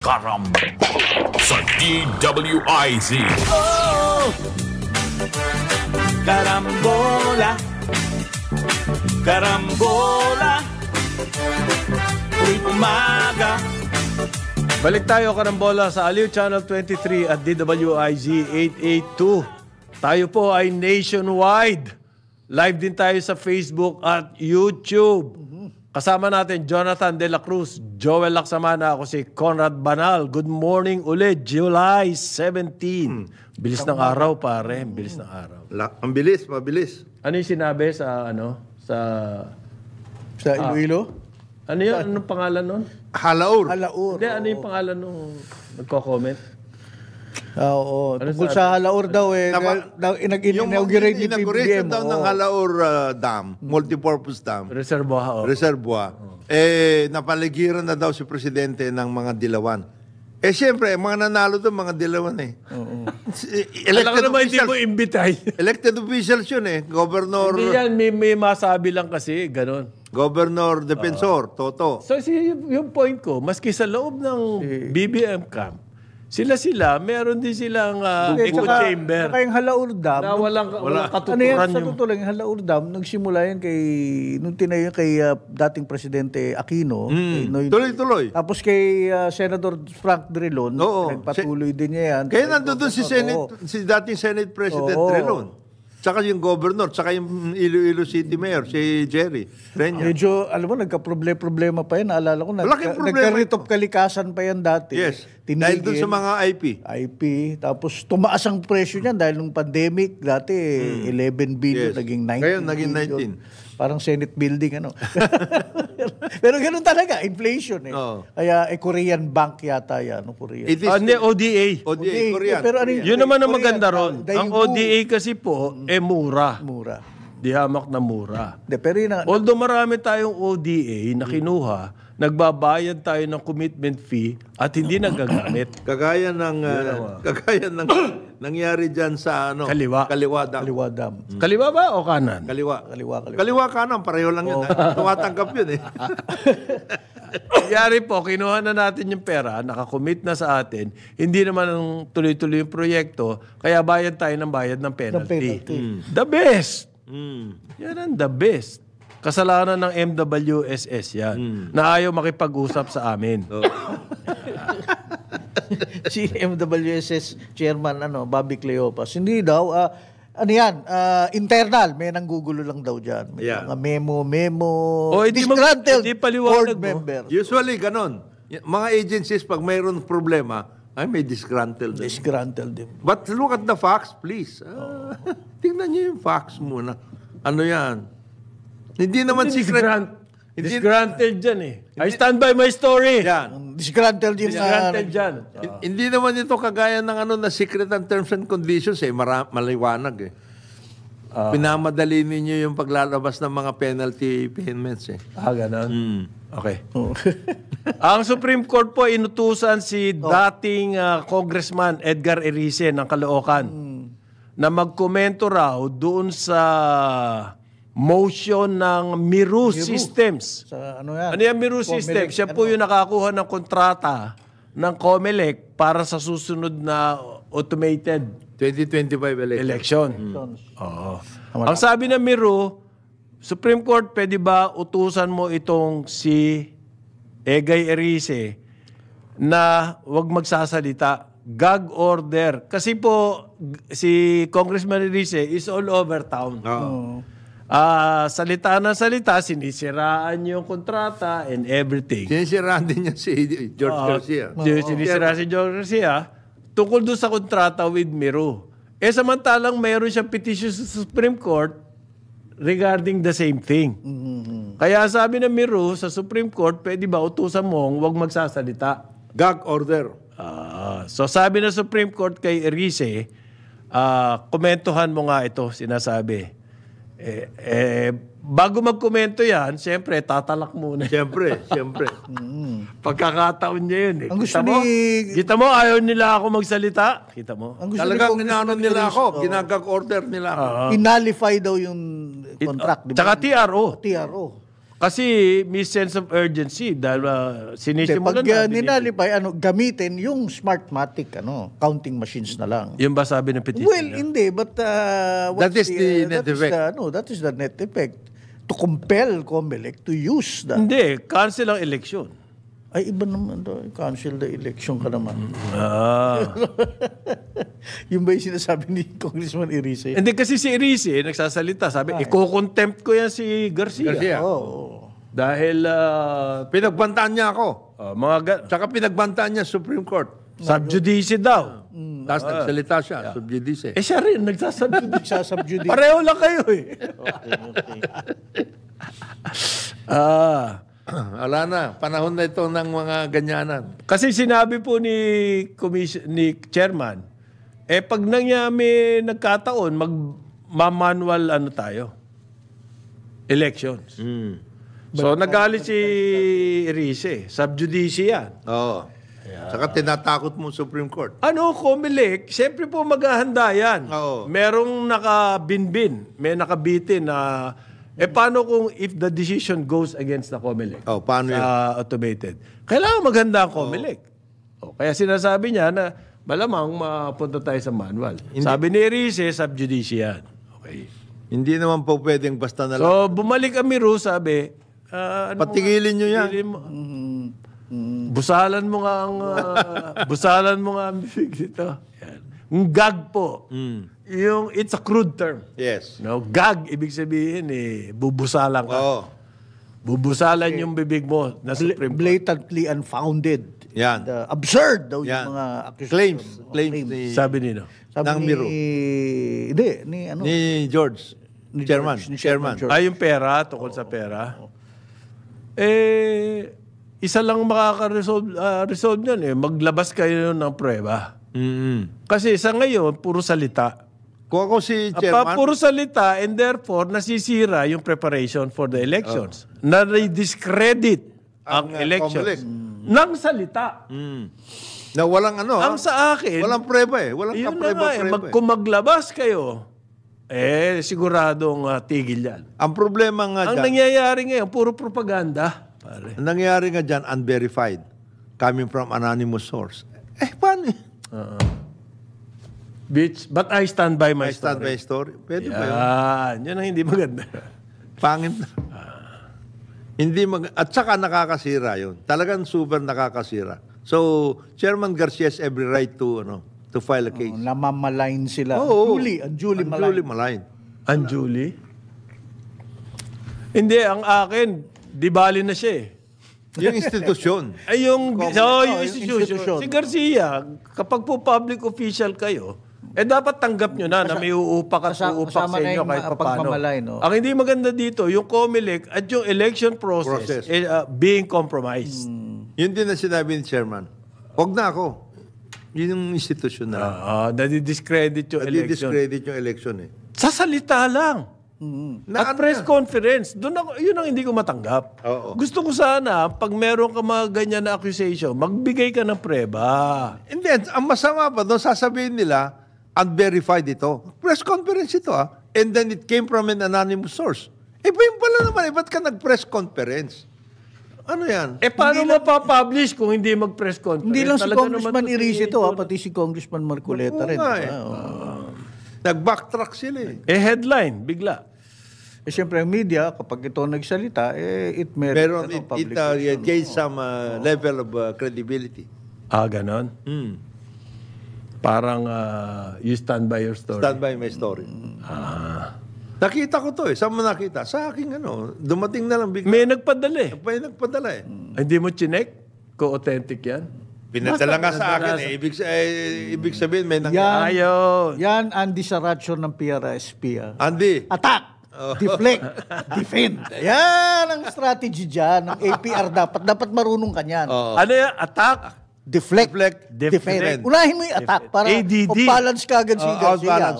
Karambola sa DWIZ. Oh! Karambola, karambola, tuwing umaga. Balik tayo, Karambola, sa Aliw Channel 23 at DWIZ 882. Tayo po ay nationwide. Live din tayo sa Facebook at YouTube. Kasama natin Jonathan De La Cruz, Joel Laksamana, ako si Conrad Banal. Good morning ulit, July 17. Bilis ng araw, pare. Bilis ng araw. Ang bilis, mabilis. Ano yung sinabi sa Sa Iloilo? Ano yun? Anong pangalan nun? Halaur. Halaur. Hindi, ano yung pangalan nung nagko-comment? Oo. Tungkol sa Halaur daw nag-inaugurate ni Inauguration PBBM. daw ng Halaur Dam, multipurpose dam, Reservoir. reservoir. Napaligiran na daw si Presidente ng mga dilawan. Siyempre, mga nanalo doon, mga dilawan eh. Alam ko naman hindi mo imbitay. Elected officials yun eh. Governor, Hindi yan, may masabi lang kasi, ganon. Governor Defensor, Toto. So, yung point ko, maski sa loob ng BBM camp, sila, meron din silang echo chamber. Saka yung Halaur Dam. Na walang Ano yan, katuturan sa yung... totoo lang, yung Halaur Dam, nagsimula yan nung tinayo kay dating Presidente Aquino. Tuloy-tuloy. Tapos kay Senator Frank Drilon, Oo. nagpatuloy din niya yan. Kaya nandun si dating Senate President Drilon. Tsaka yung governor, tsaka yung Iloilo City Mayor, si Jerry Peña. Medyo, alam mo, nagka-problema pa yan. Naalala ko, Malaking problema nagka-ritop kalikasan pa yan dati. Yes. Tinigil, Dahil dun sa mga IP. Tapos tumaas ang presyo niyan dahil nung pandemic, dati 11 billion, Yes. naging 19 Ngayon, naging billion. 19. Parang Senate building, ano. Pero ganun talaga, inflation eh. Oo. Kaya Korean Bank yata yan, Korean. It is Hindi, ODA. ODA, Korean. Pero ano Yun naman ang Korean, maganda ron. Ang ODA kasi po, mura. Mura. Di hamak na mura. Pero yun na, Although marami tayong ODA na kinuha, nagbabayad tayo ng commitment fee at hindi nagagamit. Kagaya ng nangyari diyan sa Kaliwa. Dam. Kaliwa Dam. Kaliwa ba o kanan? Kaliwa kanan, pareho lang yun. Tumatanggap yun eh. Nangyari po, kinuha na natin yung pera, nakakommit na sa atin, hindi naman ang tuloy-tuloy yung proyekto, kaya bayad tayo ng bayad ng penalty. The best! Yan ang the best. Kasalanan ng MWSS yan, na ayaw makipag-usap sa amin. Si MWSS chairman Bobby Cleopas. Hindi daw internal, may nanggugulo lang daw diyan. May mga memo. Disgruntled board member. Usually ganon. Mga agencies pag mayroon problema, may disgruntled. Disgruntled din. But look at the facts, please. Tingnan niyo yung facts muna. Ano yan? Hindi naman secret. Disgruntled dyan eh. I stand by my story. Yan. Disgruntled yung Disgruntled dyan. Hindi naman ito kagaya ng na secret and terms and conditions maliwanag eh. Pinamadali ninyo yung paglalabas ng mga penalty payments eh. Ganon. Okay. Ang Supreme Court po inutusan si dating Congressman Edgar Erice ng Caloocan na magkomento raw doon sa motion ng Miru Systems. Sa yan? Ano yung Miru Systems? Siya po yung nakakuha ng kontrata ng COMELEC para sa susunod na automated 2025 election. Oo. Ang sabi ng Miru, Supreme Court, pwede ba utusan mo itong si Egay Erice na wag magsasalita? Gag order. Kasi po, si Congressman Erice is all over town. Salita na salita, sinisiraan yung kontrata and everything. Sinisiraan din niya si George Garcia. Sinisiraan si George Garcia tungkol doon sa kontrata with Miru. Samantalang mayroon siyang petition sa Supreme Court regarding the same thing. Kaya sabi ng Miru sa Supreme Court, pwede ba utusan mong wag magsasalita? Gag order. So sabi ng Supreme Court kay Erice, komentuhan mo nga ito, sinasabi. Bago magkomento yan, siyempre, tatalak muna. Siyempre. Pagkakataon niya yun eh. Ang gusto Kita mo, ayaw nila ako magsalita. Kita mo? Talagang inaano nila ako, ginagag order nila ako. Inalify daw yung contract. Diba? Tsaka TRO. TRO. Kasi may sense of urgency dahil sinisimulan Pag ninalipay, gamitin yung Smartmatic, counting machines na lang. Yung ba sabi ng petition? Well, hindi. But that is the net effect. That is the net effect. To compel COMELEC to use that. Hindi. Cancel ang election. Ay, iba naman daw. Cancel the election ka naman. Yung ba yung sinasabi ni Congressman Erice? Hindi kasi si Erice, nagsasalita. Sabi, iko-contempt ko yan si Garcia. Oo. Dahil, Pinagbantaan niya ako. Tsaka pinagbantaan niya Supreme Court. Subjudice daw. Tapos nagsalita siya, subjudice. Siya rin, nagsasubjudice. Sasubjudice. Pareho lang kayo eh. Wala na. Panahon na ito ng mga ganyanan. Kasi sinabi po ni Chairman, pag nangyami nagkataon, manual tayo. Elections. So, nagalit si Erice. Subjudice yan. Oo. Saka tinatakot mo Supreme Court. COMELEC, siyempre po maghahanda yan. Oo. Merong nakabinbin, may nakabitin na, paano kung if the decision goes against the COMELEC? Paano yun? Automated. Kailangan maghanda ang COMELEC. Kaya sinasabi niya na malamang mapunta tayo sa manual. Sabi ni Erice, subjudice yan. Okay. Hindi naman po pwedeng basta na lang. So, bumalik kami ro, sabi, patigilin nyo yan. Busalan mo nga ang bibig dito. Yan. Yung gag po. Yung it's a crude term. Yes. Gag, ibig sabihin bubusalan ka. Bubusalan yung bibig mo na Supreme Court. Blatantly unfounded. Yan. Absurd daw Yan. yung mga accusations. Claims ni... Sabi nino. ng Miro. Ni George. Chairman. George. Yung pera, tungkol sa pera. Isa lang makaka-resolve niyan maglabas kayo ng prueba. Kasi sa ngayon, puro salita. Kung ako si Chairman... Puro salita and therefore nasisira yung preparation for the elections. Na-discredit ang elections. Ng salita. Na walang Ang sa akin... Walang preba Walang kapreba. Kung maglabas kayo, siguradong tigil yan. Ang problema nga ang nangyayari ngayon, puro propaganda. Pare. Ang nangyayari nga dyan, unverified. Coming from anonymous source. Paano? Bitch, but I stand by my story. I stand by story. Pwede ba yun? Yan ang hindi maganda. Pangit na. At saka nakakasira yun. Talagang super nakakasira. So, Chairman Garcia has every right to file a case. Namamalain sila. Unduly malign. Unduly? Hindi, ang akin, di bali na siya Yung institusyon. yung institusyon. Si Garcia, kapag po public official kayo, dapat tanggap nyo na may uupak at uupak sa inyo kahit paano. Ang hindi maganda dito, yung COMELEC at yung election process. Being compromised. Yun din na sinabi ni Chairman. Huwag na ako. Yun yung institusyon na. Nadi-discredit yung election. Nadi-discredit yung election Sa salita lang. At press conference, yun ang hindi ko matanggap. Gusto ko sana, pag meron ka mga ganyan na accusation, magbigay ka ng preba. And then, ang masama pa doon, sasabihin nila, unverified ito. Press conference ito And then it came from an anonymous source. Yun pala naman, ba't ka nag-press conference? Ano yan? Paano mapapublish kung hindi mag-press conference? Hindi lang si Congressman Erice ito, pati si Congressman Marcoleta rin. Nag-backtrack sila headline, bigla. Siyempre, ang media, kapag ito nagsalita, it meron it gains some level of credibility. Ganon? Parang you stand by your story. Stand by my story. Nakita ko to Saan mo nakita? Sa aking dumating na lang bigla. May nagpadala May nagpadala Hindi mo chinek kung authentic yan? Pinadala nga sa akin Ibig sabihin may nangyari. Yan ang disarasyon ng PRSP. Andy. Attack! Deflect, defend. Yan ang strategy dyan. Ng APR dapat marunong ka niyan. Ano yan? Attack? Deflect, defend. Unahin mo yung attack para balance ka agad si Garcia.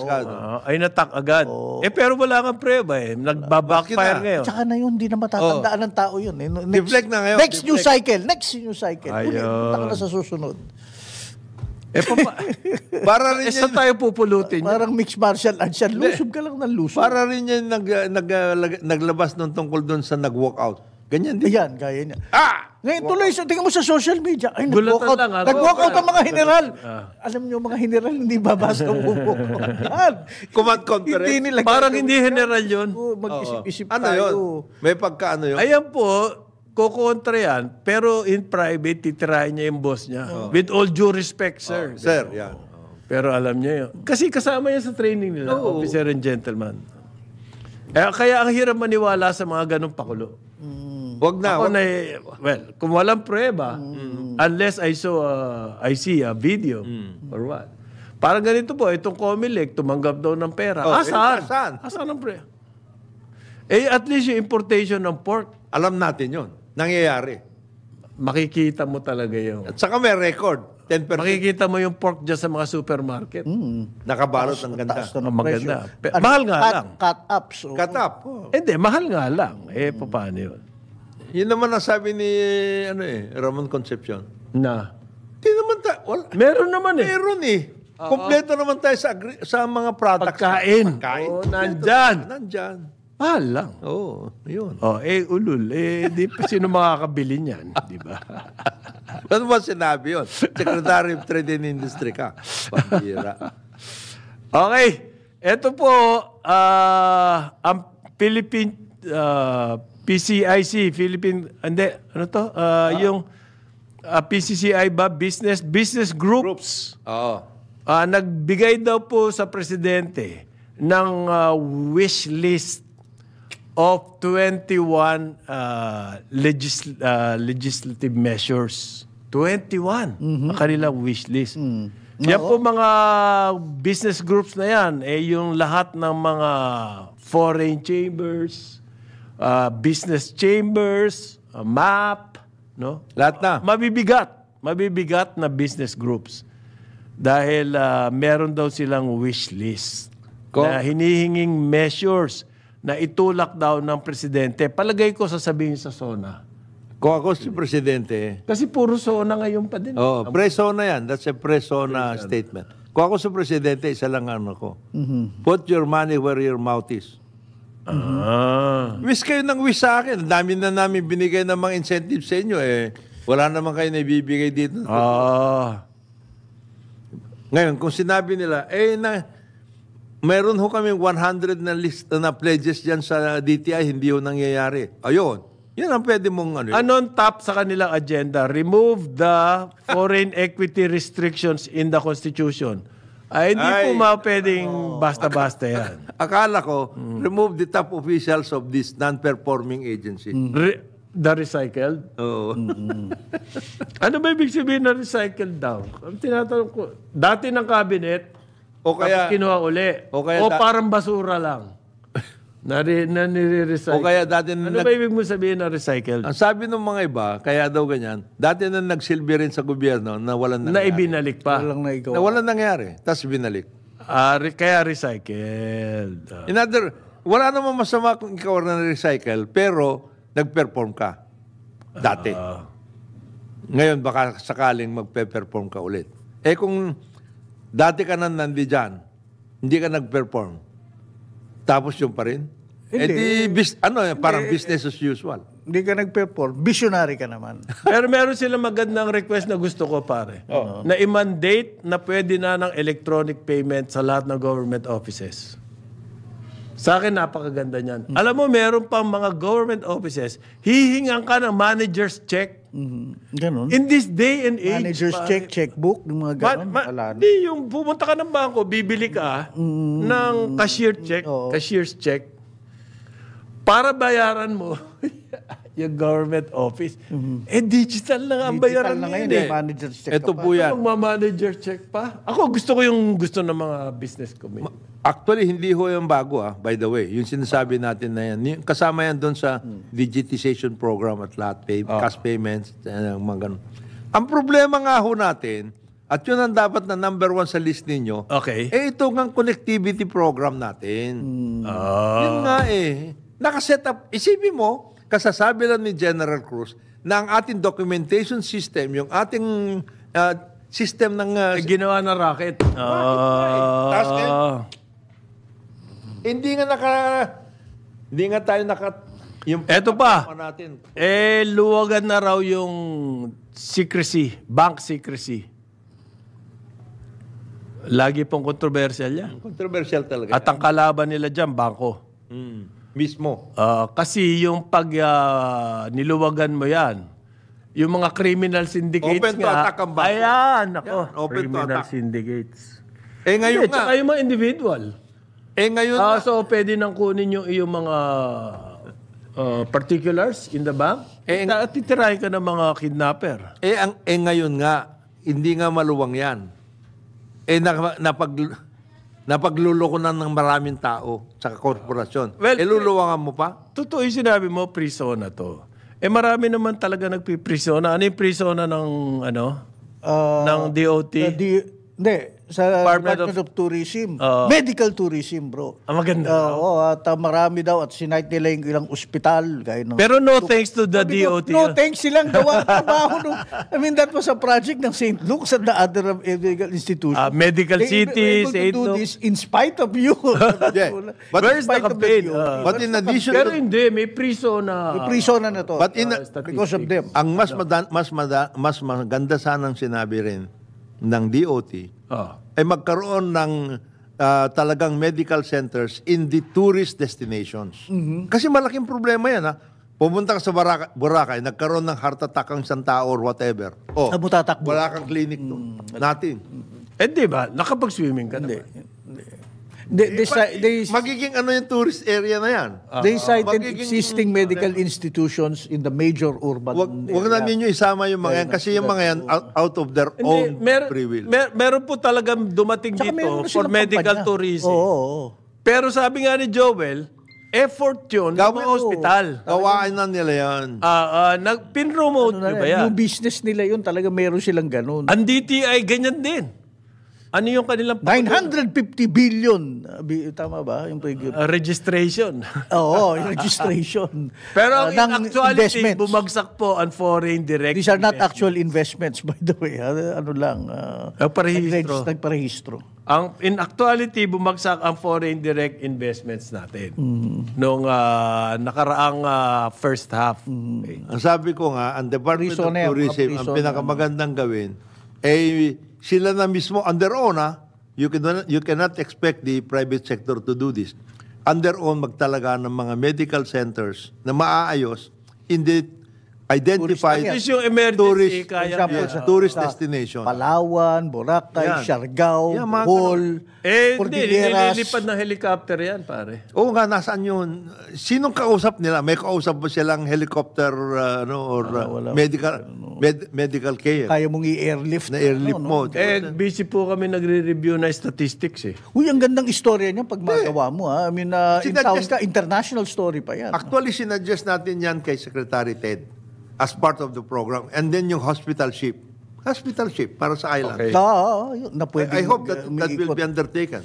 Ay natak agad. Pero wala kang preba Nagbabackfire ngayon. Tsaka na yun, hindi na matatandaan ng tao yun. Deflect na ngayon. Next new cycle. Punta ka na sa susunod. Para rin saan tayo pupulutin? Parang mixed martial arts yan. Lusob ka lang ng lusob. Para rin yan naglabas nung tungkol doon sa nag-walk out. Ganyan din. Ayan, gaya niya. Ngayon Tuloy, tingnan mo sa social media. Ay, Gulatan nag-walk out. lang, ako. Nag-walk out ang mga general. Alam niyo, mga general, hindi babasa ang buko. Command conference. Hindi nila. Parang hindi general yun. Mag-isip-isip Ano tayo. yun? May pagkaano yun? Ayan po, kukontra yan, pero in private, titirahin niya yung boss niya. With all due respect, sir. Sir, yan. Pero alam niya yun. Kasi kasama yan sa training nila, officer and gentleman. Kaya ang hirap maniwala sa mga ganong pakulo. Wag na. Ako kung walang prueba, unless I see a video or what. Parang ganito po, itong Comelec, tumanggap daw ng pera. Saan? Saan ang prueba? At least yung importation ng pork, Alam natin yun. Nangyayari. makikita mo talaga yung... At saka may record. 10%. Makikita mo yung pork dyan sa mga supermarket. Nakabalot ng ganda. Taas na ng Maganda. presyo. Mahal nga lang. Cut up. So, Cut up. Hindi, mahal nga lang. Paano yun? Yun naman ang sabi ni Ramon Concepcion. Na. Di naman tayo. Meron naman eh. Meron eh. Kompleto naman tayo sa mga products. Pagkain. Nandyan. Nandyan. Mahal lang. Oo, yun. Ulul. Di pa sino makakabili niyan. Di ba? Ano ba sinabi yun? Secretary of Trade and Industry ka. Pambira. Okay. Ito po, ang Philippine PCIC, yung PCCI ba? Business Groups. Oo. Nagbigay daw po sa presidente ng wish list of 21 legislative measures. 21 ang kanilang wish list. Yan po mga business groups na yan, yung lahat ng mga foreign chambers, business chambers, MAP, no? Lahat na. Mabibigat na business groups. Dahil meron daw silang wish list na hinihinging measures na itulak daw ng presidente. Palagay ko sasabihin sa SONA. Kung ako si Presidente, Kasi puro SONA ngayon pa din. pre-SONA yan. That's a pre-SONA statement. Kung ako si Presidente, isa lang ano ko. Put your money where your mouth is. Wish kayo ng wish sa akin. Ang dami na namin binigay ng mga incentives sa inyo. Wala naman kayo na ibibigay dito. Ngayon, kung sinabi nila, meron ho kami 100 na list na pledges dyan sa DTI, hindi ho nangyayari. Ayun. Yan ang pwede mong ano. Anong top sa kanilang agenda? Remove the foreign equity restrictions in the Constitution. Hindi po pwedeng basta-basta yan. Akala ko, remove the top officials of this non-performing agency. The recycled? Oo. Ano ba ibig sabihin na recycled daw? Ang tinatanong ko, dati ng cabinet, O kaya, tapos kinuha uli. o kaya Parang basura lang. Na nire-recycle. o kaya dati Ano ba ibig mo sabihin na recycled? ang sabi ng mga iba, kaya daw ganyan, dati na nagsilbi rin sa gobyerno na walang Na nangyari. ibinalik pa. walang naigawa. Na walang nangyari. Tapos binalik. Kaya recycled. Wala namang masama kung ikaw na recycle, pero nag-perform ka. Dati. Ngayon, baka sakaling magpe-perform ka ulit. Kung dati ka na nandiyan, hindi ka nag-perform, tapos yun pa rin? Parang business as usual. Hindi ka nag-perform. Visionary ka naman. Pero meron silang magandang request na gusto ko, pare. Na i-mandate na pwede na ng electronic payment sa lahat ng government offices. Sa akin, napakaganda niyan. Alam mo, meron pang mga government offices, hihingan ka ng manager's check. Ganon. In this day and age. Manager's check, checkbook, yung mga ganon. Di yung pumunta ka ng bangko, bibili ka ng cashier check, cashier's check, para bayaran mo yung government office. Digital na nga ang bayaran Digital na ngayon ngayon, manager's check. Ito po yan. Magma-manager check pa. Ako gusto ko yung gusto ng mga business community. Actually, hindi ho yung bago by the way. Yung sinasabi natin na yan. Kasama yan doon sa digitization program at lahat. Cash payments, mga ganun. Ang problema nga ho natin, at yun ang dapat na number 1 sa list ninyo, Okay. ito ng connectivity program natin. Yun nga nakaset up. Isipin mo, kasasabi lang ni General Cruz na ang ating documentation system, yung ating system ng... Ginawa na racket. Taas ngayon. Hindi nga tayo yung Eto pa. natin. Luwagan na raw yung secrecy, bank secrecy. Lagi pong kontrobersyal yan. Controversial talaga. At ang kalaban nila dyan, bangko. Mismo. Kasi yung pag niluwagan mo yan, yung mga criminal syndicates Open to attack ang bangko. Ayan, ako. Yan, open to Criminal attack. syndicates. Ngayon nga. Tsaka yung mga individual. Ngayon nga. So, pwede nang kunin yung iyong mga particulars in the bank. At titirahin ka ng mga kidnapper. Ngayon nga, hindi nga maluwang yan. Napagluloko na ng maraming tao sa korporasyon. Well, luluwangan mo pa? Totoo yung sinabi mo, prisona to. Marami naman talaga nagpiprisona. Ano yung prisona ng, ng DOT? Hindi. Sa Department Department of Tourism. Oo. Medical tourism, bro. Maganda. Oo, at marami daw. At sinight nila yung ilang ospital. Pero no thanks to the DOT. No, thanks silang gawa ng trabaho. I mean, that was a project ng St. Luke's and the other medical institutions. Medical City, St. St. do Luke. this in spite of you. Yeah. Where's the campaign? But in addition Pero to... hindi, may prisona. Prisona na to. But in, Because of them. ang mas maganda sanang sinabi rin ng DOT ay magkaroon ng talagang medical centers in the tourist destinations. Kasi malaking problema yan, ha? Pumunta ka sa Boracay, nagkaroon ng heart attack ang isang tao or whatever. Tatakbo. Wala kang clinic doon. Nothing. Di ba? Nakapag-swimming ka naman. Magiging yung tourist area na yan. They cited Magiging- existing medical institutions in the major urban Wag na ninyo isama yung mga yan kasi yung mga yan out of their own free will. Meron po talagang dumating Tsaka dito meron na for silang medical kampanya. tourism. Oo. Pero sabi nga ni Joel, effort yun ng mga hospital. Gawain na nila yan. Pin-promote nyo ba yan? Yung business nila yun, talaga meron silang ganun. Ang DTI, ganyan din. Ano yung kanilang 950 billion. Tama ba? Yung registration? Oo, yung registration. Pero in ng actuality, investments. bumagsak po ang foreign direct. These are not actual investments, by the way. Ano lang. Parehistro. Nagparehistro. In actuality, bumagsak ang foreign direct investments natin noong nakaraang first half. Okay. Ang sabi ko nga, ang Department of Prison na yan, Tourism, mga ang prison pinakamagandang gawin, sila na mismo, on their own, you cannot expect the private sector to do this. On their own, magtalaga ng mga medical centers na maaayos in the identified At least yung emergency, tourist, kaya tourist destination. Palawan, Boracay, Yan. Siargao, Yan, mga Bohol, hindi, Cordilleras. nililipad ng helicopter yan, pare. Oo nga, nasaan yun? Sinong kausap nila? May kausap ba silang helicopter medical care? Kaya mong i-airlift. Na airlift mo. Busy po kami nagre-review na statistics eh. Uy, ang gandang istorya niya pag magawa mo. Ha? I mean, in town Sinadjust- ka, international story pa yan. Actually, sinadjust natin yan kay Secretary Ted as part of the program. And then yung hospital ship. Hospital ship para sa island. Okay. Na pwede I hope that will be undertaken.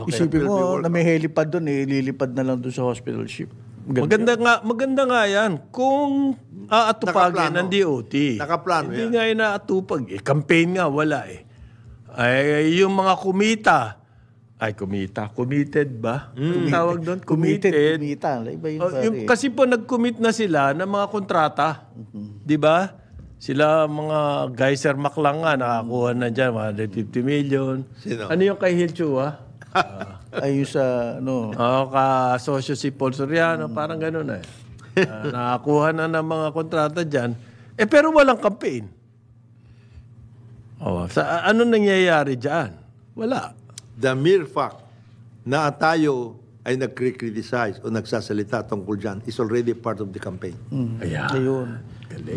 Isipin mo na may helipad doon, ililipad na lang doon sa hospital ship. Maganda nga yan kung aatupagin Nakaplano. ng DOT. Nakaplano Hindi yan. nga yun naatupag. Campaign nga, wala eh. Ay, yung mga committed ba? Ang tawag doon? Kumita. Iba yun, pare. Kasi po nag-commit na sila ng mga kontrata. Di ba? Sila mga Geyser Maclang nga, nakakuha na dyan, 150 million. Sino? Ano yung kay Hilchua? Ayun sa, ano, Ka-sosyo si Paul Soriano, parang gano'n eh. Nakakuha na ng mga kontrata dyan. Pero walang campaign. Ano nangyayari dyan? Wala. The mere fact na tayo ay nag-criticize o nagsasalita tungkol dyan is already part of the campaign. Ayan. ayun.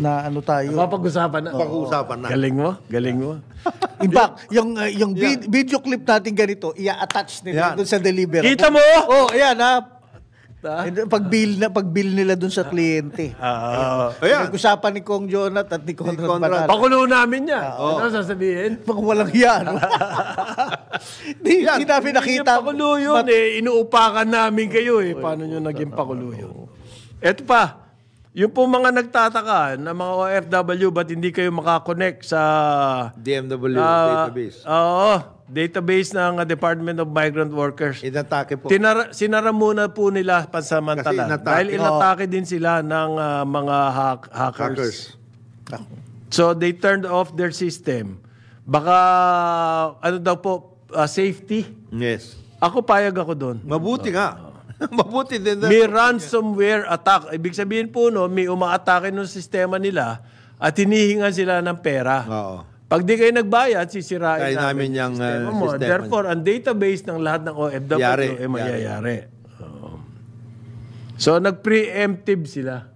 Na ano tayo. Mapag-usapan na. Pag-uusapan na. Galing mo. In fact, yung video clip natin ganito, i-attach nila Yan. doon sa delivery. Kita mo? Oh, ayan ha. Pag-bill nila doon sa kliyente. Ayan. Nag-usapan ni Kong Jonat at ni Conrad Conrad. Banal. Pakulo namin yan. Ano sasabihin? Pag walang yan. Di namin nakita. Yung pakulo yun eh. Inuupakan namin kayo eh. Paano nyo naging pakulo yun? Eto pa. Yung po mga nagtataka na mga OFW, ba't hindi kayo makakonect sa DMW database. Database ng Department of Migrant Workers. Inatake po. Sinara muna po nila pansamantala. Kasi inatake. Dahil inatake din sila ng mga hackers. So they turned off their system. Baka, ano daw po, safety. Yes. Ako payag ako doon. Mabuti nga. Mabuti din. May ransomware attack. Ibig sabihin po, no, may umaatake ng sistema nila at hinihingan sila ng pera. Oo. Pag di kayo nagbayad, sisirain Kaya namin yung sistema mo. sistema. Therefore, ang database ng lahat ng OFW Yari. ay mayayari. Oo. So, nag-preemptive sila.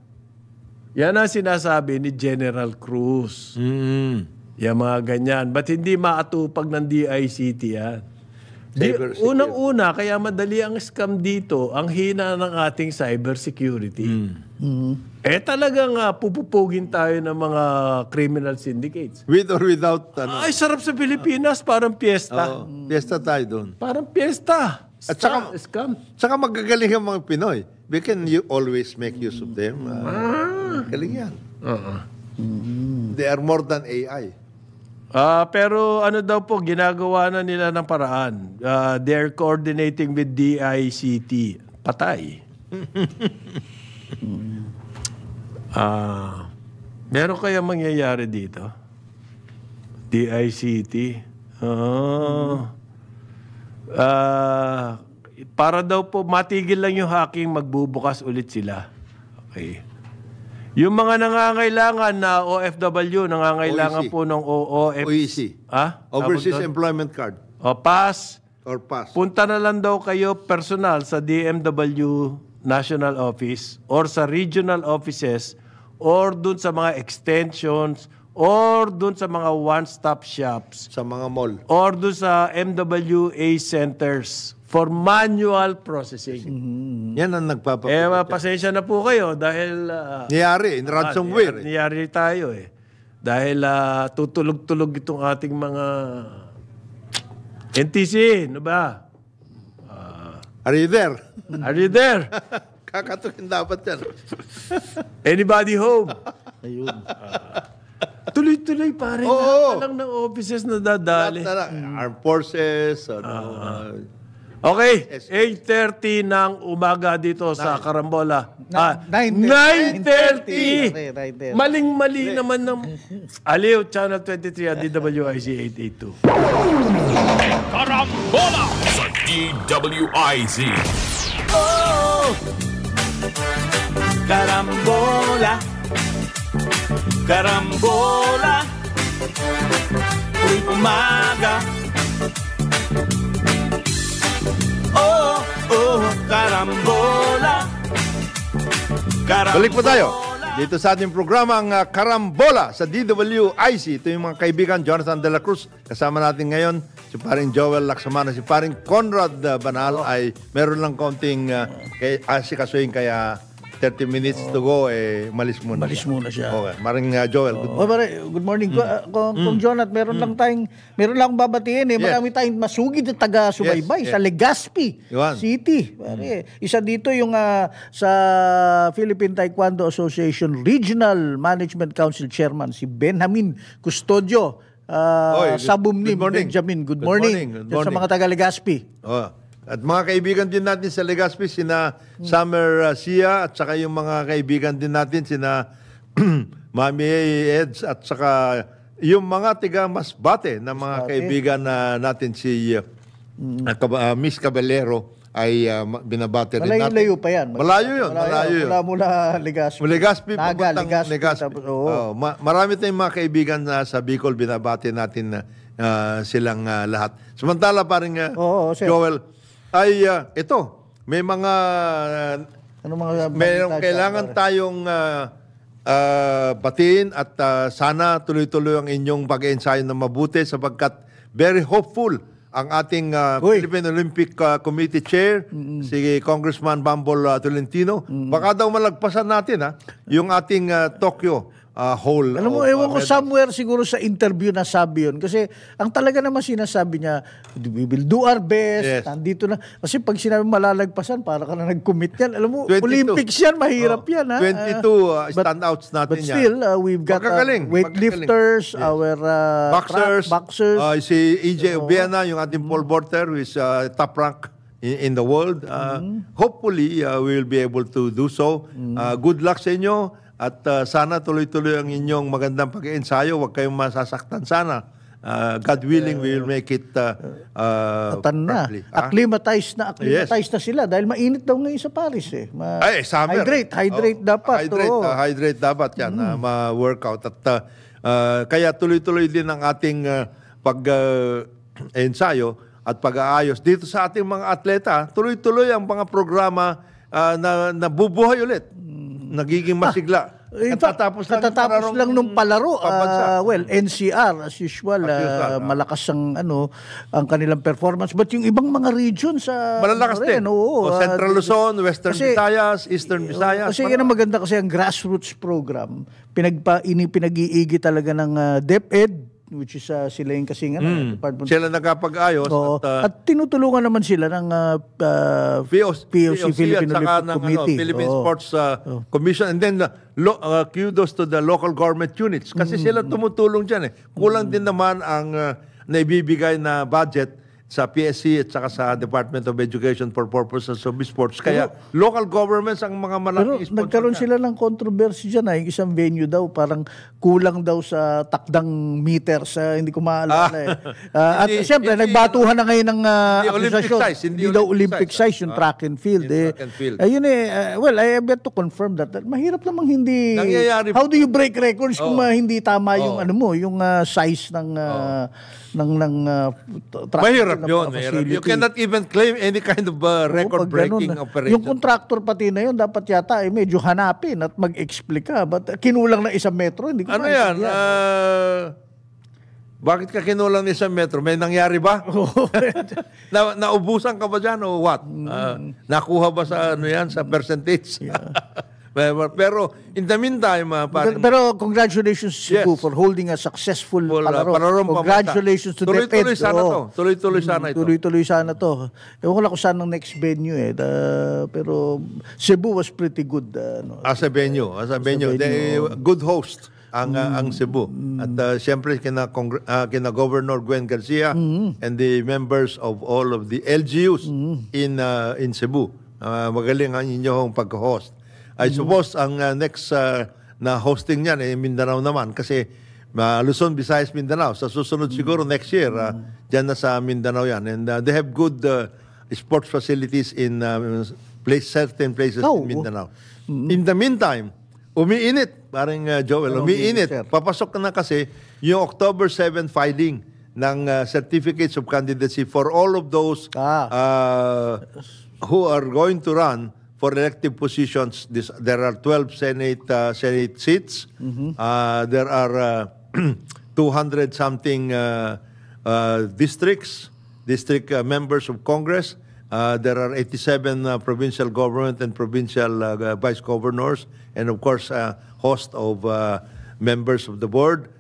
Yan ang sinasabi ni General Cruz. Yung mga ganyan. Ba't hindi maatupag ng DICT yan? Unang-una, kaya madali ang scam dito, ang hina ng ating cybersecurity. Talagang pupupugin tayo ng mga criminal syndicates. With or without, Ay, sarap sa Pilipinas, parang piyesta. Piyesta tayo doon. Parang piyesta. At saka- Scam. Saka magagaling ang mga Pinoy. We can always make use of them. Galing yan. They are more than AI. Pero ano daw po, ginagawa na nila ng paraan. They're coordinating with DICT. Patay. Meron kaya mangyayari dito? DICT? Para daw po matigil lang yung hacking, magbubukas ulit sila. Okay. Yung mga nangangailangan na OFW, nangangailangan OEC. po ng OEC. Overseas Employment Card. Pass. Or pass. Punta na lang daw kayo personal sa DMW National Office or sa regional offices or dun sa mga extensions or dun sa mga one-stop shops Sa mga mall. or dun sa MWA centers for manual processing. Yan ang nagpapakita. Pasensya na po kayo dahil Niyari, in ransomware. niyari tayo eh. Dahil tutulog-tulog itong ating mga NTC, ano ba? Are you there? Are you there? Kakatukin dapat yan. Anybody home? Ayun. Tuloy-tuloy pare. Oo. Lahat na lang ng offices na dadali. Armed Forces. Okay, 8:30 ng umaga dito sa Karambola. 9:30. 9:30. Maling-mali naman ng Aliw, Channel 23 at DWIC 882. Karambola sa DWIZ. Karambola, karambola, tuwing umaga. Karambola, karambola. Balik po tayo. Dito sa ating programang Karambola sa DWIC. Ito yung mga kaibigan, Jonathan De La Cruz. Kasama natin ngayon si paring Joel Laksamana. Si paring Conrad Banal ay meron lang konting asikasuhin kaya 30 minutes to go, malis muna siya. Okay. Maring Joel, good morning. Good morning. Kung Jonat, meron lang akong babatiin eh. Marami tayong masugid na taga-subaybay sa Legazpi City. Pare, isa dito yung sa Philippine Taekwondo Association Regional Management Council Chairman, si Benjamin Custodio. Sabumnim, Benjamin. Good morning. Sa mga taga-Legazpi. At mga kaibigan din natin sa Legazpi, sina Summer Sia at saka yung mga kaibigan din natin, sina Mami Eds at saka yung mga tiga Masbate na mga kaibigan natin, si Miss Caballero ay binabate rin natin. Malayo pa yan. Malayo yun. Mula Legazpi. Legazpi, Naga, papuntang Legazpi. Marami tayong mga kaibigan sa Bicol, binabate natin silang lahat. Samantala, paring Joel, ay ito, may mga kailangan tayong batiin at sana tuloy-tuloy ang inyong pag-ensayo na mabuti sapagkat very hopeful ang ating Philippine Olympic Committee Chair, si Congressman Bambol Tolentino. Baka daw malagpasan natin yung ating Tokyo whole. Alam mo, of, ewan ko medals. somewhere siguro sa interview na sabi yun. Kasi ang talaga naman sinasabi niya, we will do our best, Yes. nandito na. Kasi pag sinabi malalagpasan, para ka na nag-commit yan. Alam mo, 22. Olympics yan, mahirap yan. Ha? 22 standouts natin But yan. still, we've got Magkagaling, weightlifters, magkagaling. our Boxers, boxers. si EJ Obiena, yung ating pole vaulter, who is top rank in the world. Hopefully, we will be able to do so. Good luck sa inyo at sana tuloy-tuloy ang inyong magandang pag-iensayo. Huwag kayong masasaktan sana. God willing, we will make it properly. Acclimatize na sila dahil mainit daw ngayon sa Paris eh. Summer. Hydrate dapat. Hydrate dapat yan, ma-workout. At kaya tuloy-tuloy din ang ating pag-ensayo at pag-aayos. Dito sa ating mga atleta, tuloy-tuloy ang mga programa na nabubuhay ulit. Nagiging masigla. Katatapos lang nung palaro. NCR as usual, malakas ang ang kanilang performance, but yung ibang mga regions malalakas din. Central Luzon, Western Visayas, Eastern Visayas. Kasi yan ang maganda kasi ang grassroots program pinag-iigi talaga ng DepEd, which is sila yung kasing department. Sila nakapag-ayos. At tinutulungan naman sila ng POC Philippine at saka Olympic ng Committee. Philippine Sports Commission. And then kudos to the local government units. Kasi sila tumutulong dyan. Kulang din naman ang naibibigay na budget sa PSC at saka sa Department of Education for purposes of sports. Kaya local governments ang mga malaking sponsor. Nagkaroon sila ng controversy dyan. Yung isang venue daw, parang kulang daw sa takdang meters. Hindi ko maalala at siyempre, nagbatuhan na ngayon ng akusasyon. Hindi daw Olympic size yung track and field. Ayun well, I bet to confirm that. Mahirap namang hindi. Nangyayari. How do you break records kung hindi tama yung yung size ng track? Mahirap yun. You cannot even claim any kind of record-breaking operation. Yung contractor pati na yun, dapat yata medyo hanapin at mag-explain ka. But kinulang na 1 metro, hindi ko yan? Bakit ka kinulang ng 1 metro? May nangyari ba? Naubusan ka ba dyan o what? Nakuha ba sa sa percentage? Pero in the meantime, pero congratulations Cebu for holding a successful palaro. Congratulations to DepEd. Tuloy-tuloy sana to. Tuloy-tuloy sana to. Ewan ko lang kung saan ang next venue pero Cebu was pretty good. As a venue. Good host ang Cebu. At siyempre kina Governor Gwen Garcia and the members of all of the LGUs in Cebu. Magaling ang inyong pag-host. I suppose ang next na hosting niyan Mindanao naman kasi Luzon, Visayas, Mindanao. Sa susunod siguro next year, dyan na sa Mindanao yan. And they have good sports facilities in certain places in Mindanao. In the meantime, umiinit, parang Joel, umiinit. Papasok na kasi yung October 7 filing ng certificates of candidacy for all of those who are going to run for elective positions. There are 12 Senate seats. There are 200-something district members of Congress. There are 87 provincial government and provincial vice governors. And of course, host of members of the board.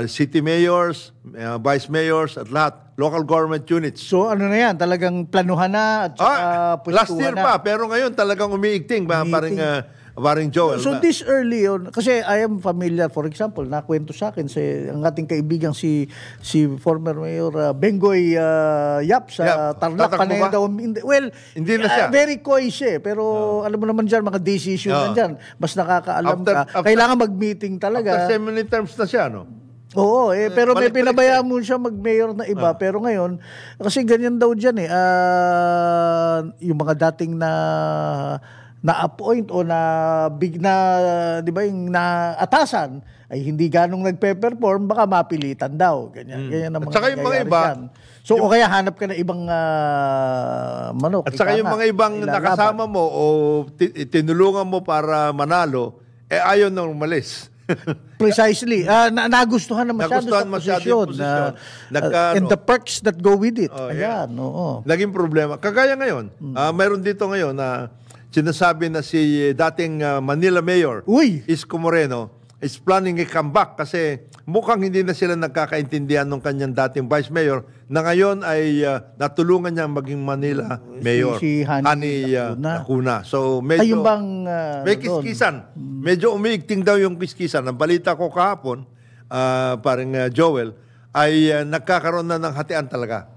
City mayors, vice mayors, at lahat. Local government units. So ano na yan? Talagang planuhan na at last year pa, pero ngayon talagang umiigting. Parang Joel. So this early on, kasi I am familiar, for example, nakwento sa akin ang ating kaibigan si former Mayor Bengoy Yap sa Tarlac. Panay daw. Well, hindi na siya. Very coy siya, pero alam mo naman dyan, mga decision na dyan. Mas nakakaalam ka. Kailangan mag-meeting talaga. After 7 terms na siya, no? Oo, pero may pinabayaan mo siya mag-mayor na iba. Pero ngayon, kasi ganyan daw dyan yung mga dating na-appoint o di ba yung naatasan ay hindi ganong nagpe-perform, baka mapilitan daw. Ganyan ang mga saka yung mga iba, dyan. So, o kaya hanap ka na ibang manok. At saka yung mga ibang nakasama mo o tinulungan mo para manalo, ayaw nang umalis. Precisely. Nagustuhan na masyado sa posisyon. And the perks that go with it. Ayan, naging problema. Kagaya ngayon, mayroon dito ngayon na sinasabi na si dating Manila Mayor, Isko Moreno, is planning a comeback kasi mukhang hindi na sila nagkakaintindihan ng kanyang dating vice mayor na ngayon ay natulungan niya maging Manila mayor. Si Hani Lacuna. So medyo yung bang, may kiskisan. Medyo umiigting daw yung kiskisan. Ang balita ko kahapon, parang Joel, ay nagkakaroon na ng hatian talaga.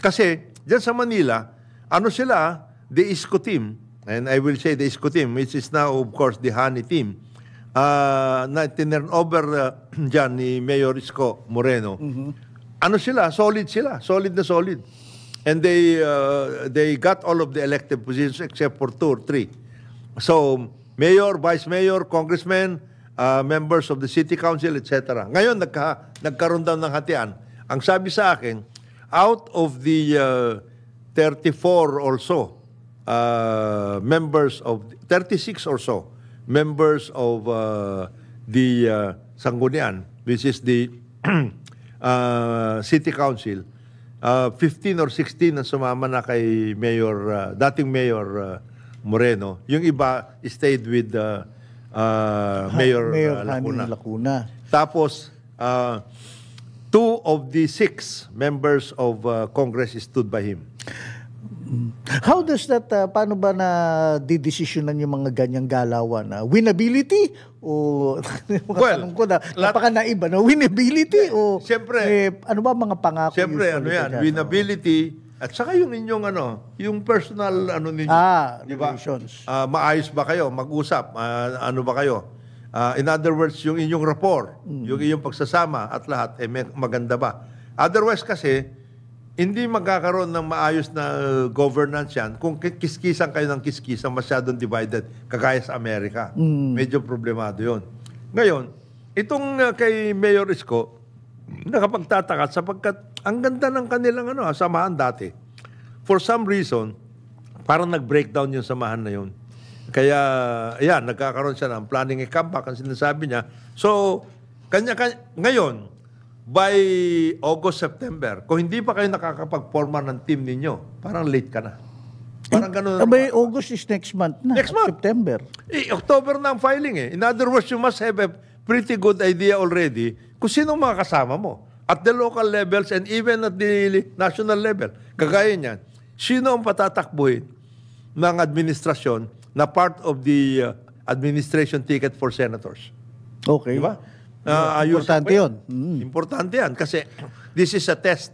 Kasi dyan sa Manila, ano sila, the ISCO team, and I will say the ISCO team, which is now of course the Hani team, na tinurn over dyan ni Mayor Isko Moreno. Ano sila? Solid sila. Solid na solid. And they got all of the elected positions except for 2 or 3. So, mayor, vice mayor, congressmen, members of the city council, etc. Ngayon, nagkaroon daw ng hatian. Ang sabi sa akin, out of the 34 or so members of, 36 or so, members of the Sanggunian, which is the city council, 15 or 16 na sumama na kay Mayor, dating Mayor Moreno. Yung iba stayed with Mayor Lacuna. Tapos, 2 of the 6 members of Congress stood by him. How does that, paano ba na didesisyonan yung mga ganyang galawan? Winnability? O, Well, ko na, napaka-naiba, no? Winnability? O, Siyempre, ano ba mga pangako? Siyempre, ano yan, winnability, at saka yung inyong yung personal ninyo. Di ba? relations. Maayos ba kayo? Mag-usap? Ano ba kayo? In other words, yung inyong rapport, yung inyong pagsasama at lahat, maganda ba? Otherwise kasi, hindi magkakaroon ng maayos na governance yan kung kiskisan kayo ng kiskisan, masyadong divided, kagaya sa Amerika. Medyo problemado yun. Ngayon, itong kay Mayor Isko, nakapagtataka sapagkat ang ganda ng kanilang samahan dati. For some reason, parang nag-breakdown yung samahan na yun. Kaya, ayan, nagkakaroon siya ng planning a comeback, ang sinasabi niya. So, ngayon, by August, September, kung hindi pa kayo nakakapag-forma ng team ninyo, parang late ka na. Parang ganun. By August is next month na. Next month. September. October na ang filing eh. In other words, you must have a pretty good idea already kung sino mga kasama mo. At the local levels and even at the national level. Kagaya niyan, sino ang patatakbuhin ng administrasyon na part of the administration ticket for senators? Okay. Diba? Importante yun. Importante yan kasi this is a test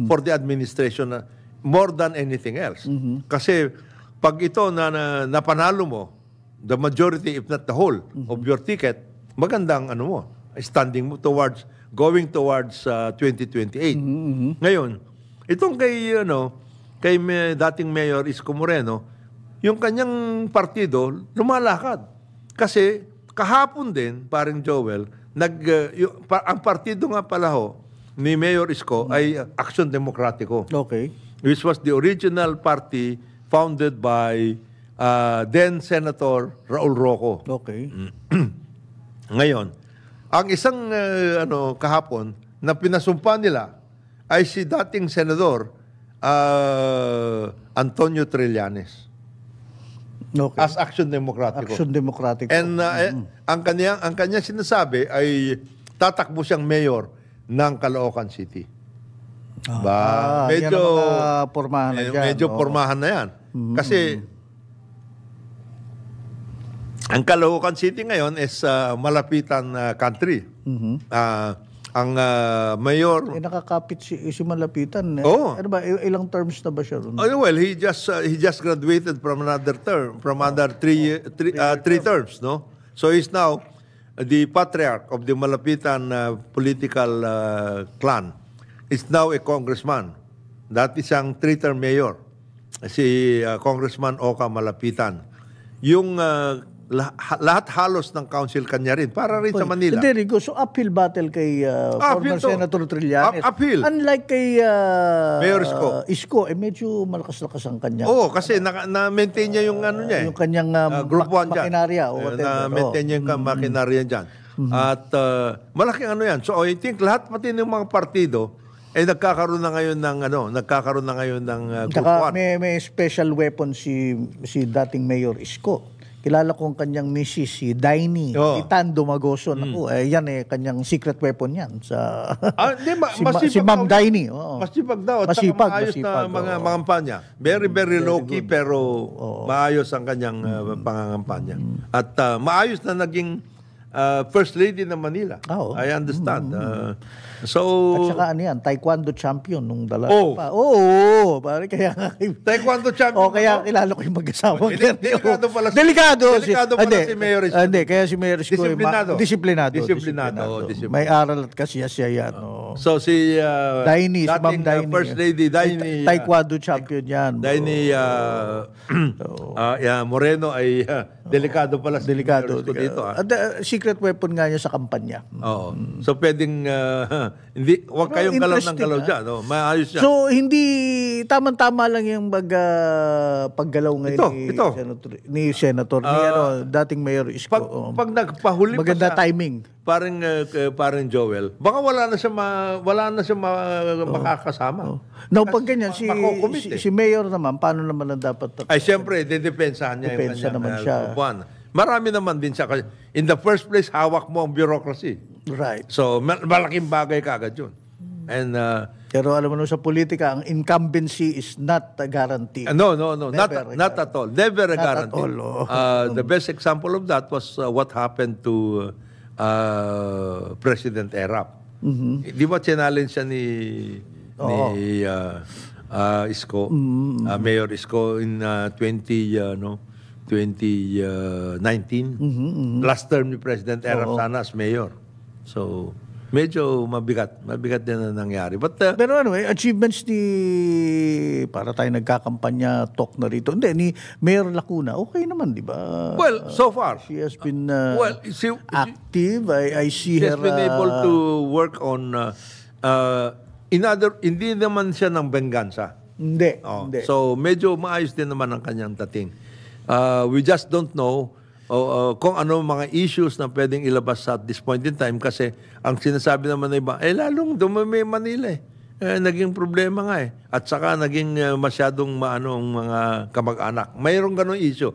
for the administration more than anything else. Kasi pag ito na napanalo mo, the majority if not the whole of your ticket, magandang standing mo going towards 2028. Ngayon, itong kay dating Mayor Isko Moreno, yung kanyang partido lumalakad. Kasi kahapon din, paring Joel, ang partido nga pala ni Mayor Isko ay Action Demokratiko. Okay. Which was the original party founded by then Senator Raul Roco. Okay. Ngayon, ang isang kahapon na pinasumpa nila ay si dating Senador Antonio Trillanes. Okay. As Action Demokratiko. Action Democratic. And ang kanya sinasabi ay tatakbo siyang mayor ng Caloocan City. Medyo pormahan na dyan. Medyo pormahan na yan. Kasi ang Caloocan City ngayon is malapitan country. Ang mayor... nakakapit si Malapitan. Oo. Ano ba, ilang terms na ba siya ron? Well, he just graduated from another term, from another three terms, no? So he's now the patriarch of the Malapitan political clan. Is now a congressman. Dati siyang 3-term mayor. Si Congressman Oka Malapitan. Yung lahat halos ng council kanya rin. Para rin sa Manila. Hindi, Rico. So, uphill battle kay former Senator Trillanes. Uphill. Unlike kay Mayor Isko, medyo malakas-lakas ang kanya. Oo, kasi na-maintain niya yung niya. Yung kanyang Group 1 dyan. makinarya o whatever. Na-maintain niya yung makinarya dyan. At malaking yan. So, I think lahat pati ng mga partido ay nagkakaroon na ngayon ng Group 1. May special weapon si dating Mayor Isko. kilala ko ang kanyang misis, si Daini, Oo. Itan Dumagoso. Naku, yan kanyang secret weapon yan. Sa, Hindi, si Ma'am Daini. Oo. Masipag daw. At Masipag, saka maayos masipag, na mga oo. kampanya. Very, very low-key pero maayos ang kanyang pangangampanya. At maayos na naging First Lady ng Manila. Oo. I understand. So, At saka ano yan, taekwondo champion nung dalawa Oh. pa. Oo, pare kaya taekwondo champion. kaya ako. kilala ko yung mag-asawang yan. Delikado pala si- Delikado. delikado pala si Mayor Isko. Hindi, kaya si Mayor Isko Disiplinado. Disiplinado. Disiplinado. May aral at kasiyasya yan. So, si Daini, si Ma'am dating Daini. First Lady Daini Taekwondo champion yan. Daini Moreno ay delikado pala si Delikado. Mayor Isko dito. At secret weapon nga niya sa kampanya. Oo. So pwedeng hindi wag kayong galaw ng Interesting, galaw diyan, no? Maayos yan. So, hindi, tamang-tama lang yung paggalaw ngayon Ito. ni Senator, dating Mayor Isko. pag nagpahuli Maganda pa siya, timing. parang Joel, baka wala na siya makakasama. Now, pag ganyan, makukumit si Mayor naman, paano naman ang dapat? Ay, siyempre, dedepensahan niya Depensa yung naman kanyang siya. upuan. Marami naman din siya. In the first place, hawak mo ang bureaucracy. Right. So, malaking bagay kaagad yun. And, Pero alam mo sa politika, ang incumbency is not a guarantee. no. Never Not at all. Never a Not guarantee. at all, The best example of that was what happened to President Erap. Di ba challenge siya ni Isko, Mayor Isko in 2019. Last term ni President Erap sana as mayor. So, medyo mabigat din na nangyari. But Pero achievements ni, para tayo nagkakampanya, talk na rito. Hindi, ni Mayor Lacuna, okay naman, di ba? well, so far, She has been active. I see she her... has been able to work on hindi naman siya ng benggansa. Hindi, Oh, hindi. so medyo maayos din naman ang kanyang dating. We just don't know kung ano mga issues na pwedeng ilabas at this point in time kasi ang sinasabi naman ng iba, lalong dumami Manila naging problema nga At saka naging masyadong maano ang mga kamag-anak. Mayroong ganong issue.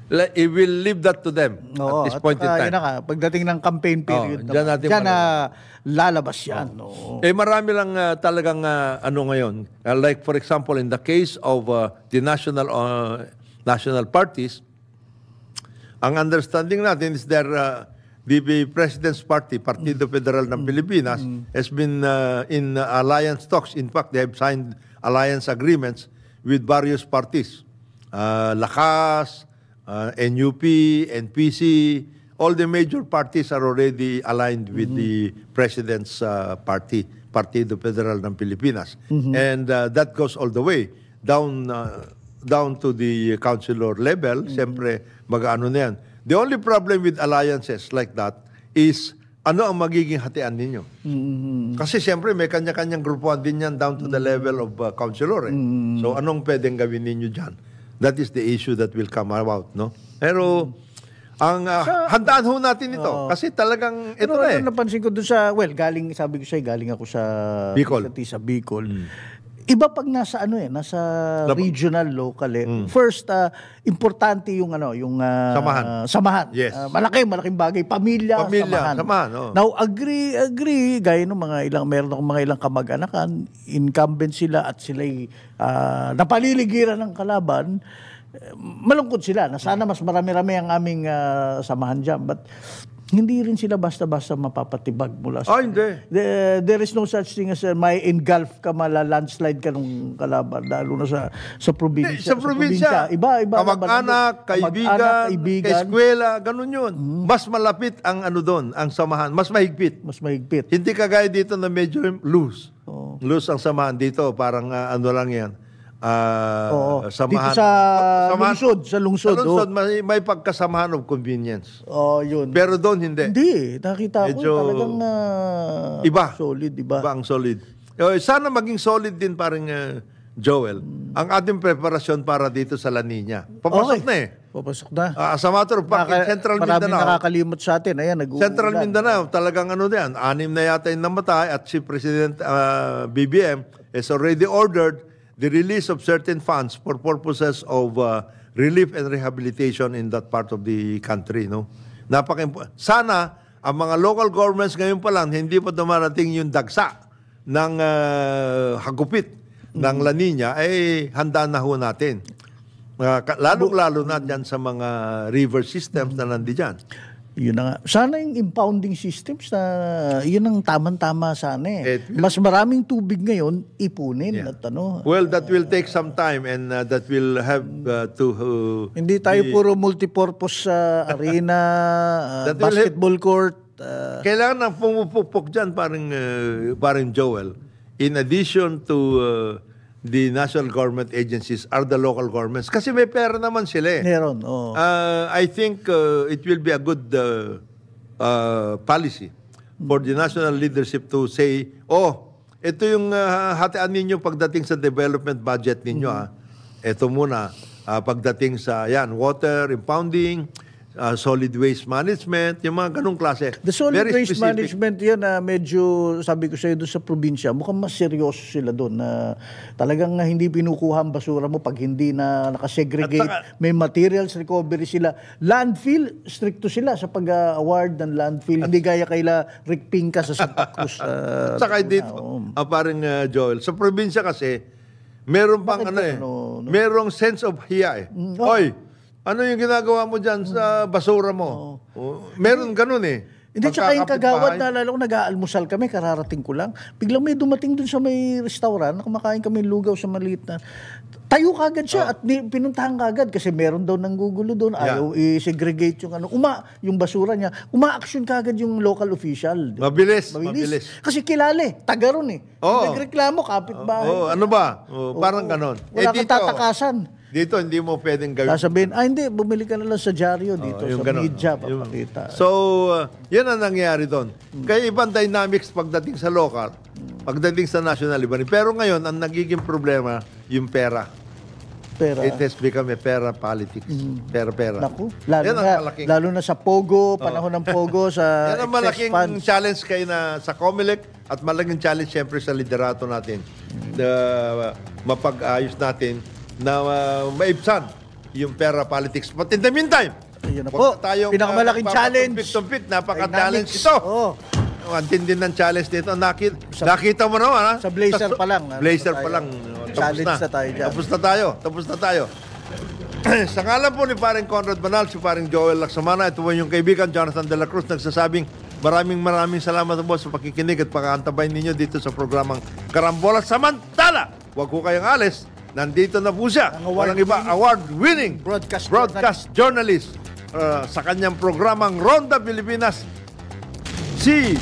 But we will leave that to them at this point in time. Pagdating ng campaign period, dyan natin dyan na lalabas yan. No? Marami lang talagang ngayon. Like for example, in the case of the national parties, ang understanding natin is that the President's Party, Partido Federal ng Pilipinas, has been in alliance talks. In fact, they have signed alliance agreements with various parties. Lakas, NUP, NPC, all the major parties are already aligned with the President's party, Partido Federal ng Pilipinas. And that goes all the way down to the councilor level. Siyempre, mag-ano na yan. The only problem with alliances like that is ano ang magiging hatian ninyo. Kasi siyempre, may kanya-kanyang grupuan din yan down to the level of councilor. So, anong pwedeng gawin ninyo dyan? That is the issue that will come about, no? Pero, ang handaan ho natin ito. Kasi talagang, ito Pero na napansin ko doon sa, sabi ko sa'yo, galing ako sa Bicol. Sa Bicol. Iba pag nasa nasa regional, local First, importante yung samahan. Yes. Malaking bagay. Pamilya, samahan. Now, agree, gaya ng meron akong mga ilang kamag-anakan, incumbent sila at sila'y napaliligiran ng kalaban. Malungkot sila na sana mas marami-rami ang aming samahan dyan. But hindi rin sila basta-basta mapapatibag mula sa... hindi. There is no such thing as may engulf ka, landslide ka nung kalaban, lalo na sa probinsya. Sa probinsya. Iba. Kamag-anak, kaibigan, eskwela, ganun yun. Mas malapit ang doon, ang samahan. Mas mahigpit. Hindi kagaya dito na medyo loose. Loose ang samahan dito. Parang lang yan. Samahan. Dito sa lungsod. Sa lungsod, may pagkasamahan of convenience. Yun. Pero doon, hindi. Hindi. Nakita Medyo ko talagang iba. Solid, iba. Iba ang solid. Sana maging solid din parang Joel. Ang ating preparasyon para dito sa La Nina. Papasok na Papasok na. As a matter of fact, Central Maraming Mindanao. nakakalimot sa atin. Ayan, Central Mindanao, talagang yan. 6 na yata yung namatay at si President BBM has already ordered the release of certain funds for purposes of relief and rehabilitation in that part of the country, no? Sana ang mga local governments ngayon pa lang hindi pa dumarating yung dagsa ng hagupit ng La Nina, ay handa na ho natin. Lalong-lalo na dyan sa mga river systems na nandiyan. Yun na nga. Sana yung impounding systems na yun ang tamang-tama sana eh. Mas maraming tubig ngayon, ipunin. Yeah. At ano. Well, that will take some time and that will have to... Hindi tayo puro multipurpose arena, basketball court. Kailangan ng pumupukpok dyan, parang Joel. In addition to the national government agencies are the local governments. Kasi may pera naman sila eh. Meron, oh. I think it will be a good policy for the national leadership to say, ito yung hatian ninyo pagdating sa development budget ninyo. Ito muna, pagdating sa water, impounding, solid waste management, yung mga ganong klase. The solid Very waste specific. management yan medyo, sabi ko sa iyo doon sa probinsya, mukhang mas seryoso sila doon na talagang hindi pinukuha ang basura mo pag hindi na nakasegregate. May materials recovery sila. Landfill, stricto sila sa pag-award ng landfill. Hindi gaya kaila Rick Pinca sa Santa Cruz. Saka dito, parang Joel, sa probinsya kasi, meron pang merong sense of hiya eh. Oy, ano yung ginagawa mo dyan sa basura mo? Meron ganun eh. Hindi, tsaka yung kagawad, naalala ko, nag-aalmusal kami, kararating ko lang. Biglang may dumating dun sa may restaurant, kumakain kami lugaw sa maliit na. Tayo kagad siya at pinuntahan kagad kasi meron daw nang gugulo doon. Ayaw i-segregate yung yung basura niya. Uma-action kagad yung local official. Mabilis. Kasi kilala taga ron eh. Nagreklamo, kapitbahay. Ano ba? Parang ganon. Wala kang tatakasan. Dito, hindi mo pwedeng gawin. Sasabihin, hindi, bumili ka na lang sa dyaryo dito, sa media, papakita. So, yan ang nangyayari doon. Kaya ibang dynamics pagdating sa local, pagdating sa national, iba rin. Pero ngayon, ang nagiging problema, yung pera. It has become a pera politics. Pera. Naku, lalo na sa Pogo, panahon ng Pogo, sa yan ang malaking challenge kayo na sa COMELEC at malaking challenge siyempre sa liderato natin. Mapag-ayos natin na maibsan yung pera politics. But in the meantime, ayun na po, pinakamalaking challenge. Napaka-challenge ito. Ang tindi ng challenge dito. Nakita mo naman, ha? Sa Blazer pa lang. Blazer pa lang. Challenge na tayo dyan. Tapos na tayo. Sa ngalan po ni paring Conrad Banal, si paring Joel Lacsamana, ito po yung kaibigan Jonathan De La Cruz, nagsasabing maraming salamat po sa pakikinig at pag-aantabay ninyo dito sa programang Karambola. Samantala, huwag ko kayong alis. Nandito na po siya, walang iba, award-winning broadcast journalist sa kanyang programang Ronda Pilipinas, si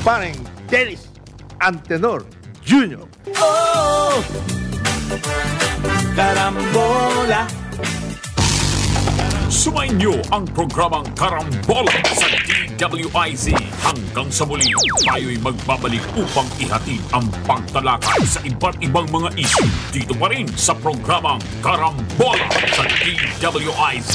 paring Dennis Antenor Jr. Karambola. Sumainyo ang programang Karambola sa DWIZ. Hanggang sa muli, tayo'y magbabalik upang ihatid ang pagtalakay sa iba't ibang mga issue dito pa rin sa programang Karambola sa DWIZ.